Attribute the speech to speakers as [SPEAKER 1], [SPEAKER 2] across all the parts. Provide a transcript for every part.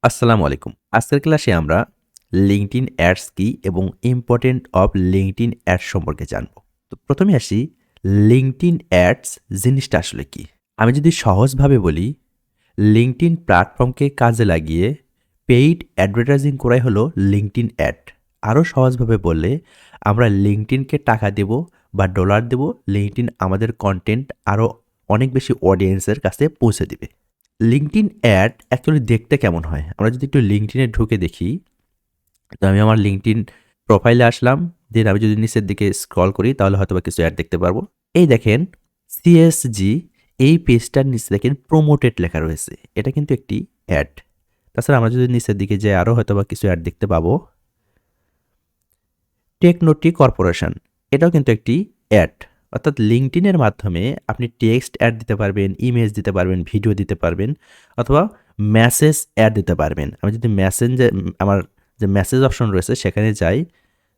[SPEAKER 1] আসসালামু আলাইকুম। আজকের ক্লাসে আমরা লিঙ্কডইন অ্যাডস কি এবং ইম্পোর্টেন্ট অফ লিঙ্কডইন অ্যাডস সম্পর্কে জানব। তো প্রথমে আসি লিঙ্কডইন অ্যাডস জিনিসটা আসলে কি? আমি যদি সহজভাবে বলি, লিঙ্কডইন প্ল্যাটফর্মকে কাজে লাগিয়ে পেইড অ্যাডভার্টাইজিং করাই হলো লিঙ্কডইন অ্যাড। আরও সহজভাবে বললে আমরা লিঙ্কডইনকে টাকা দেব বা ডলার দেব, লিঙ্কডইন আমাদের কনটেন্ট আরও অনেক বেশি অডিয়েন্সের কাছে পৌঁছে দিবে। লিঙ্কডইন অ্যাড অ্যাকচুয়ালি দেখতে কেমন হয়? আমরা যদি একটু লিঙ্কডইনে ঢুকে দেখি, তো আমি আমার লিঙ্কডইন প্রোফাইলে আসলাম। দেন আমি যদি নিচের দিকে স্ক্রল করি তাহলে হয়তোবা কিছু অ্যাড দেখতে পারবো। এই দেখেন সিএসজি, এই পেজটার নিচে দেখেন প্রমোটেড লেখা রয়েছে। এটা কিন্তু একটি অ্যাড। তাছাড়া আমরা যদি নিচের দিকে যাই আরও হয়তোবা কিছু অ্যাড দেখতে পাবো। টেকনোটি কর্পোরেশন, এটাও কিন্তু একটি অ্যাড। অর্থাৎ লিঙ্কডইনের মাধ্যমে আপনি টেক্সট অ্যাড দিতে পারবেন, ইমেজ দিতে পারবেন, ভিডিও দিতে পারবেন অথবা মেসেজ অ্যাড দিতে পারবেন। আমি যদি আমার যে মেসেজ অপশন রয়েছে সেখানে যাই,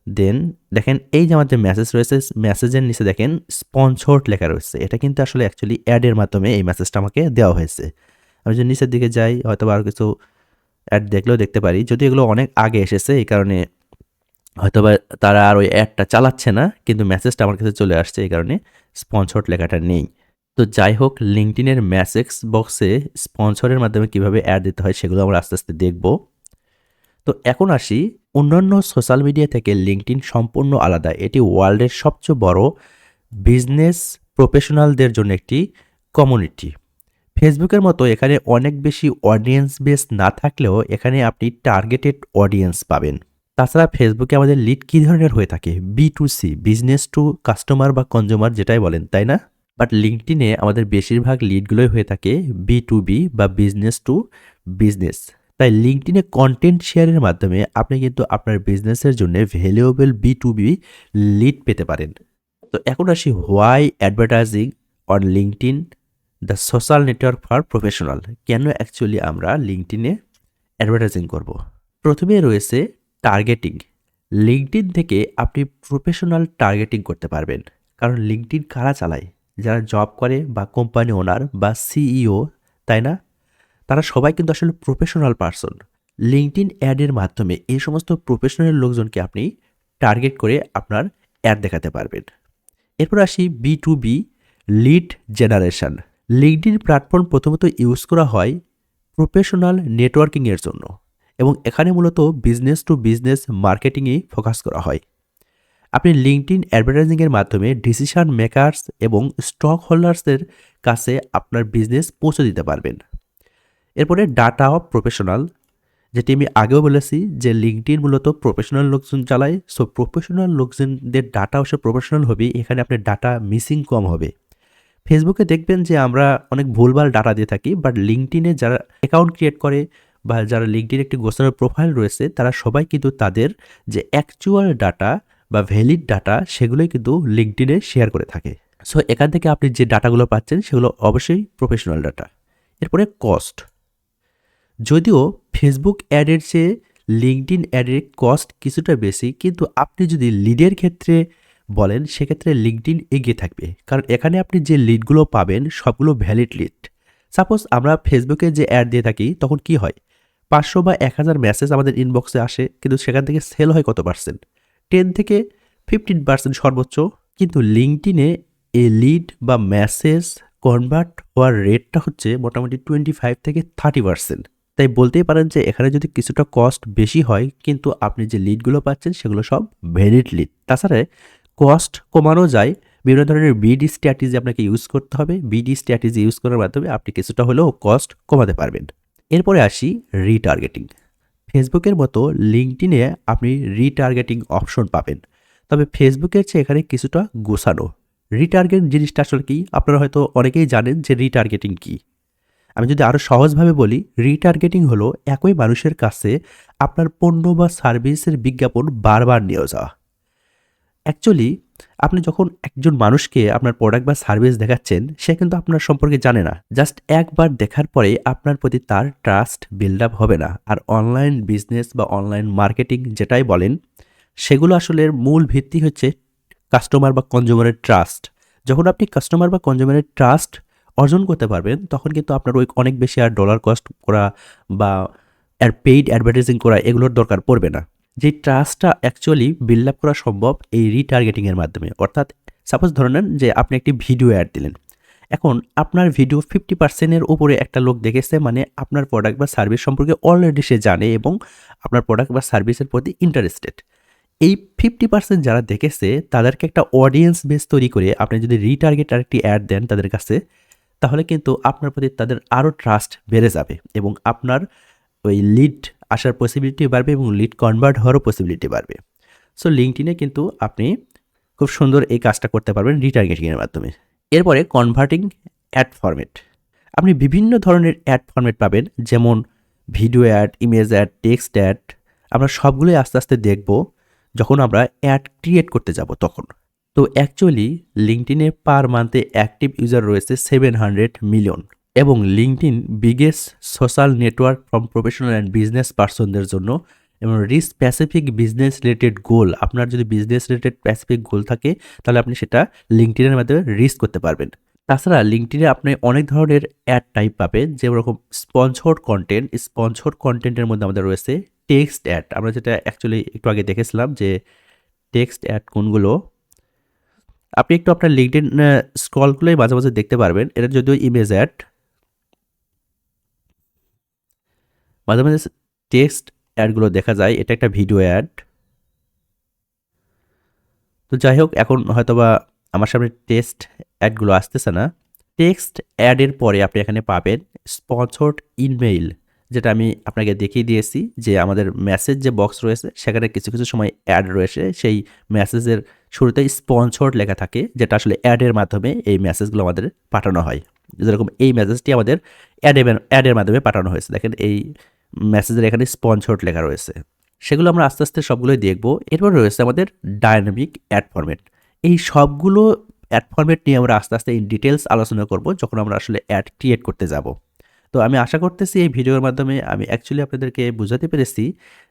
[SPEAKER 1] দেন দেখেন এই যে আমার যে মেসেজ রয়েছে, মেসেজের নিচে দেখেন স্পন্সর্ড লেখা রয়েছে। এটা কিন্তু আসলে অ্যাকচুয়ালি অ্যাডের মাধ্যমে এই মেসেজটা আমাকে দেওয়া হয়েছে। আমি যদি নিচের দিকে যাই হয়তোবা আরও কিছু অ্যাড দেখলেও দেখতে পারি, যদিও এগুলো অনেক আগে এসেছে, এই কারণে হয়তোবা তারা আর ওই অ্যাডটা চালাচ্ছে না, কিন্তু মেসেজটা আমার কাছে চলে আসছে, এই কারণে স্পন্সর্ড লেখাটা নেই। তো যাই হোক, লিঙ্কডইনের মেসেজ বক্সে স্পন্সরের মাধ্যমে কিভাবে অ্যাড দিতে হয় সেগুলো আমরা আস্তে আস্তে দেখব। তো এখন আসি, অন্যান্য সোশ্যাল মিডিয়া থেকে লিঙ্কডইন সম্পূর্ণ আলাদা। এটি ওয়ার্ল্ডের সবচেয়ে বড় বিজনেস প্রফেশনালদের জন্য একটি কমিউনিটি। ফেসবুকের মতো এখানে অনেক বেশি অডিয়েন্স বেস না থাকলেও এখানে আপনি টার্গেটেড অডিয়েন্স পাবেন। তাছাড়া ফেসবুকে আমাদের লিড কী ধরনের হয়ে থাকে? B2C, বিজনেস টু কাস্টমার বা কনজিউমার যেটাই বলেন, তাই না? বাট লিঙ্কডইনে আমাদের বেশিরভাগ লিডগুলোই হয়ে থাকে B2B বা বিজনেস টু বিজনেস। তাই লিঙ্কডইনে কন্টেন্ট শেয়ারের মাধ্যমে আপনি কিন্তু আপনার বিজনেসের জন্য ভ্যালুয়েবল B2B লিড পেতে পারেন। তো এখন আসি, why advertising on LinkedIn the social network for professional. কেন অ্যাকচুয়ালি আমরা লিঙ্কডইনে অ্যাডভার্টাইজিং করব? প্রথমে রয়েছে টার্গেটিং। লিঙ্কডইন থেকে আপনি প্রফেশনাল টার্গেটিং করতে পারবেন। কারণ লিঙ্কডইন কারা চালায়? যারা জব করে বা কোম্পানি ওনার বা সিইও, তাই না? তারা সবাই কিন্তু আসলে প্রফেশনাল পারসন। লিঙ্কডইন অ্যাডের মাধ্যমে এই সমস্ত প্রফেশনাল লোকজনকে আপনি টার্গেট করে আপনার অ্যাড দেখাতে পারবেন। এরপর আসি B2B lead generation. LinkedIn platform প্রথমত ইউজ করা হয় প্রফেশনাল নেটওয়ার্কিংয়ের জন্য এবং এখানে মূলত বিজনেস টু বিজনেস মার্কেটিংয়ে ফোকাস করা হয়। আপনি লিঙ্কডইন অ্যাডভার্টাইজিংয়ের মাধ্যমে ডিসিশন মেকারস এবং স্টক হোল্ডার্সদের কাছে আপনার বিজনেস পৌঁছে দিতে পারবেন। এরপরে ডাটা অফ প্রফেশনাল, যেটি আমি আগেও বলেছি যে লিঙ্কডইন মূলত প্রফেশনাল লোকজন চালায়। সো প্রফেশনাল লোকজনদের ডাটা অবশ্য প্রফেশনাল হবে, এখানে আপনার ডাটা মিসিং কম হবে। ফেসবুকে দেখবেন যে আমরা অনেক ভুলভাল ডাটা দিয়ে থাকি, বাট লিঙ্কডইনে যারা অ্যাকাউন্ট ক্রিয়েট করে বা যারা লিঙ্কডইন একটি গোছানো প্রোফাইল রয়েছে তারা সবাই কিন্তু তাদের যে অ্যাকচুয়াল ডাটা বা ভ্যালিড ডাটা সেগুলোই কিন্তু লিঙ্কডইনে শেয়ার করে থাকে। সো এখান থেকে আপনি যে ডাটাগুলো পাচ্ছেন সেগুলো অবশ্যই প্রফেশনাল ডাটা। এরপরে কস্ট, যদিও ফেসবুক অ্যাডের চেয়ে লিঙ্কডইন অ্যাডের কস্ট কিছুটা বেশি, কিন্তু আপনি যদি লিডের ক্ষেত্রে বলেন সেক্ষেত্রে লিঙ্কডইন এগিয়ে থাকবে, কারণ এখানে আপনি যে লিডগুলো পাবেন সবগুলো ভ্যালিড লিড। সাপোজ আমরা ফেসবুকে যে অ্যাড দিয়ে থাকি তখন কি হয়, 500 বা 1000 মেসেজ আমাদের ইনবক্সে আসে, কিন্তু সেখান থেকে সেল হয় কত পার্সেন্ট? 10 থেকে 15% সর্বোচ্চ। কিন্তু লিঙ্কডইনে এই লিড বা মেসেজ কনভার্ট হওয়ার রেটটা হচ্ছে মোটামুটি 25 থেকে 30%। তাই বলতেই পারেন যে এখানে যদি কিছুটা কস্ট বেশি হয়, কিন্তু আপনি যে লিডগুলো পাচ্ছেন সেগুলো সব ভ্যালিড লিড। তাছাড়া কস্ট কমানো যায়, বিভিন্ন ধরনের বিডি স্ট্র্যাটেজি আপনাকে ইউজ করতে হবে। বিডি স্ট্র্যাটেজি ইউজ করার মাধ্যমে আপনি কিছুটা হলেও কস্ট কমাতে পারবেন। এরপরে আসি রিটার্গেটিং। ফেসবুকের মতো লিঙ্কডইনে আপনি রিটার্গেটিং অপশন পাবেন, তবে ফেসবুকের চেয়ে এখানে কিছুটা গোছানো। রিটার্গেট জিনিসটা আসলে কি, আপনারা হয়তো অনেকেই জানেন যে রিটার্গেটিং কী। আমি যদি আরও সহজভাবে বলি, রিটার্গেটিং হলো একই মানুষের কাছে আপনার পণ্য বা সার্ভিসের বিজ্ঞাপন বারবার নিয়ে যাওয়া। অ্যাকচুয়ালি আপনি যখন একজন মানুষকে আপনার প্রোডাক্ট বা সার্ভিস দেখাচ্ছেন, সে কিন্তু আপনার সম্পর্কে জানে না। জাস্ট একবার দেখার পরে আপনার প্রতি তার ট্রাস্ট বিল্ড আপ হবে না। আর অনলাইন বিজনেস বা অনলাইন মার্কেটিং যেটাই বলেন, সেগুলো আসলে মূল ভিত্তি হচ্ছে কাস্টমার বা কনজিউমারের ট্রাস্ট। যখন আপনি কাস্টমার বা কনজিউমারের ট্রাস্ট অর্জন করতে পারবেন, তখন কিন্তু আপনার ওই অনেক বেশি আর ডলার কস্ট করা বা পেইড অ্যাডভার্টাইজিং করা এগুলোর দরকার পড়বে না। যে ট্রাস্টটা অ্যাকচুয়ালি বিল্ড আপ করা সম্ভব এই রিটার্গেটিংয়ের মাধ্যমে। অর্থাৎ সাপোজ ধরে নেন যে আপনি একটি ভিডিও অ্যাড দিলেন। এখন আপনার ভিডিও 50% এর উপরে একটা লোক দেখেছে, মানে আপনার প্রোডাক্ট বা সার্ভিস সম্পর্কে অলরেডি সে জানে এবং আপনার প্রোডাক্ট বা সার্ভিসের প্রতি ইন্টারেস্টেড। এই 50% যারা দেখেছে তাদেরকে একটা অডিয়েন্স বেস তৈরি করে আপনি যদি রিটার্গেট আরেকটি অ্যাড দেন তাদের কাছে, তাহলে কিন্তু আপনার প্রতি তাদের আরও ট্রাস্ট বেড়ে যাবে এবং আপনার ওই লিড আসার পসিবিলিটি বাড়বে এবং লিড কনভার্ট হওয়ারও পসিবিলিটি বাড়বে। সো লিঙ্কডইনে কিন্তু আপনি খুব সুন্দর এই কাজটা করতে পারবেন রিটার্গেটিংয়ের মাধ্যমে। এরপরে কনভার্টিং অ্যাড ফরম্যাট। আপনি বিভিন্ন ধরনের অ্যাড ফরম্যাট পাবেন, যেমন video ad, image ad, text ad. আমরা সবগুলোই আস্তে আস্তে দেখব যখন আমরা অ্যাড ক্রিয়েট করতে যাব তখন। তো অ্যাকচুয়ালি লিঙ্কডইনে পার মান্থে অ্যাক্টিভ ইউজার রয়েছে 700 মিলিয়ন এবং LinkedIn biggest social network from professional and business পার্সনদের জন্য। এবং স্পেসিফিক বিজনেস রিলেটেড গোল, আপনার যদি বিজনেস রিলেটেড স্পেসিফিক গোল থাকে তাহলে আপনি সেটা লিঙ্কডইনের মাধ্যমে রিচ করতে পারবেন। তাছাড়া লিঙ্কডইনে আপনি অনেক ধরনের অ্যাড টাইপ পাবেন, যেরকম স্পন্সর্ড কন্টেন্ট। স্পন্সর্ড কন্টেন্টের মধ্যে আমাদের রয়েছে টেক্সট অ্যাড, আমরা যেটা অ্যাকচুয়ালি একটু আগে দেখেছিলাম যে টেক্সট অ্যাড কোনগুলো। আপনি একটু আপনার লিঙ্কডইন স্ক্রলগুলোই মাঝে মাঝে দেখতে পারবেন। এটা যদিও ইমেজ অ্যাড, মাঝে মাঝে টেক্সট অ্যাডগুলো দেখা যায়। এটা একটা ভিডিও অ্যাড। তো যাই হোক, এখন হয়তোবা আমার সামনে টেক্সট অ্যাডগুলো আসতেছে না। টেক্সট অ্যাডের পরে আপনি এখানে পাবেন স্পন্সর্ড ইমেইল, যেটা আমি আপনাকে দেখিয়ে দিয়েছি যে আমাদের মেসেজ যে বক্স রয়েছে সেখানে কিছু কিছু সময় অ্যাড রয়েছে। সেই মেসেজের শুরুতে স্পন্সর্ড লেখা থাকে, যেটা আসলে অ্যাডের মাধ্যমে এই মেসেজগুলো আমাদের পাঠানো হয়। যেরকম এই মেসেজটি আমাদের অ্যাডের মাধ্যমে পাঠানো হয়েছে। দেখেন এই মেসেজের এখানে স্পন্সর্ড লেখা রয়েছে। সেগুলো আমরা আস্তে আস্তে সবগুলোই দেখব। এরপর রয়েছে আমাদের ডায়নামিক অ্যাড ফরম্যাট। এই সবগুলো অ্যাড ফরম্যাট নিয়ে আমরা আস্তে আস্তে ইন ডিটেলস আলোচনা করব যখন আমরা আসলে অ্যাড ক্রিয়েট করতে যাব। তো আমি আশা করতেছি এই ভিডিওর মাধ্যমে আমি অ্যাকচুয়ালি আপনাদেরকে বোঝাতে পেরেছি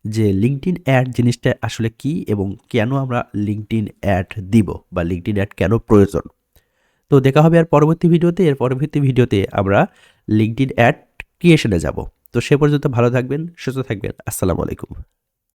[SPEAKER 1] যে লিঙ্কডইন অ্যাড জিনিসটা আসলে কী এবং কেন আমরা লিঙ্কডইন অ্যাড দিব বা লিঙ্কডইন অ্যাড কেন প্রয়োজন। তো দেখা হবে আর পরবর্তী ভিডিওতে। এর পরবর্তী ভিডিওতে আমরা লিঙ্কডইন অ্যাড ক্রিয়েশনে যাব। তো সে পর্যন্ত ভালো থাকবেন, সুস্থ থাকবেন। আসসালামু আলাইকুম।